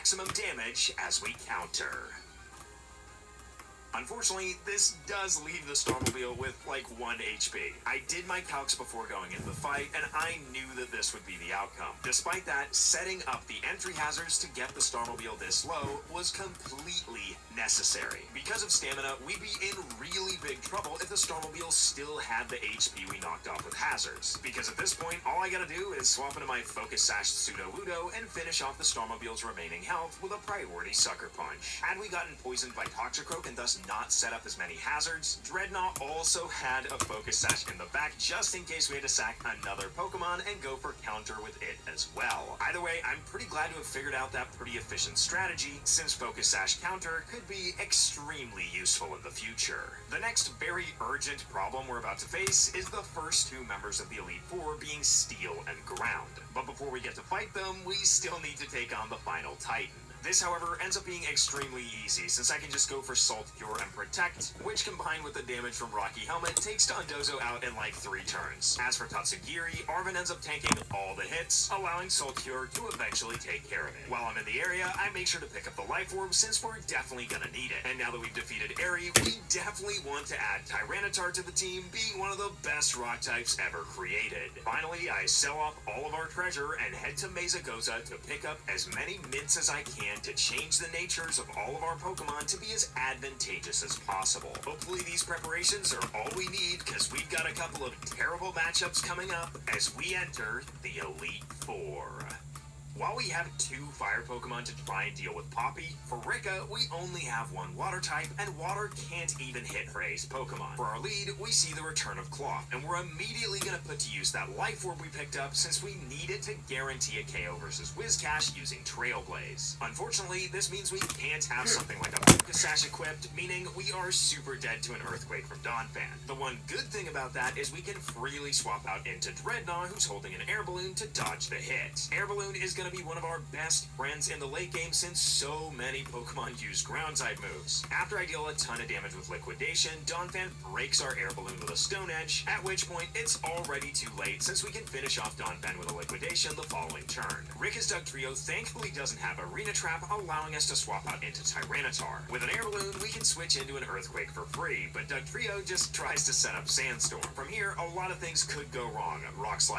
maximum damage as we counter. Unfortunately, this does leave the Starmobile with like 1 HP. I did my calcs before going into the fight, and I knew that this would be the outcome. Despite that, setting up the entry hazards to get the Starmobile this low was completely necessary. Because of stamina, we'd be in really big trouble if the Starmobile still had the HP we knocked off with hazards. Because at this point, all I gotta do is swap into my Focus Sash Pseudo-Udo and finish off the Starmobile's remaining health with a priority Sucker Punch. Had we gotten poisoned by Toxicroak and thus not set up as many hazards, Dreadnought also had a Focus Sash in the back just in case we had to sack another Pokemon and go for counter with it as well. Either way, I'm pretty glad to have figured out that pretty efficient strategy, since Focus Sash counter could be extremely useful in the future. The next very urgent problem we're about to face is the first two members of the Elite Four being Steel and Ground. But before we get to fight them, we still need to take on the final Titan. This, however, ends up being extremely easy, since I can just go for Salt Cure and Protect, which combined with the damage from Rocky Helmet takes Dondozo out in like 3 turns. As for Tatsugiri, Arven ends up tanking all the hits, allowing Salt Cure to eventually take care of it. While I'm in the area, I make sure to pick up the Life Orb, since we're definitely gonna need it. And now that we've defeated Eri, we definitely want to add Tyranitar to the team, being one of the best rock types ever created. Finally, I sell off all of our treasure and head to Mesagoza to pick up as many mints as I can to change the natures of all of our Pokemon to be as advantageous as possible. Hopefully these preparations are all we need, because we've got a couple of terrible matchups coming up as we enter the Elite Four. While we have 2 fire Pokemon to try and deal with Poppy, for Rika, we only have 1 water type, and water can't even hit her ace Pokemon. For our lead, we see the return of Cloth, and we're immediately going to put to use that Life Orb we picked up, since we need it to guarantee a KO versus Whiscash using Trailblaze. Unfortunately, this means we can't have something like a Focus Sash equipped, meaning we are super dead to an Earthquake from Donphan. The one good thing about that is we can freely swap out into Dreadnought, who's holding an Air Balloon, to dodge the hit. Air Balloon is going to be one of our best friends in the late game, since so many Pokemon use ground type moves. After I deal a ton of damage with Liquidation, Donphan breaks our Air Balloon with a Stone Edge, at which point it's already too late, since we can finish off Donphan with a Liquidation the following turn. Rika's Dugtrio thankfully doesn't have a Arena Trap, allowing us to swap out into Tyranitar. With an Air Balloon, we can switch into an Earthquake for free, but Dugtrio just tries to set up Sandstorm. From here, a lot of things could go wrong. Rock Slide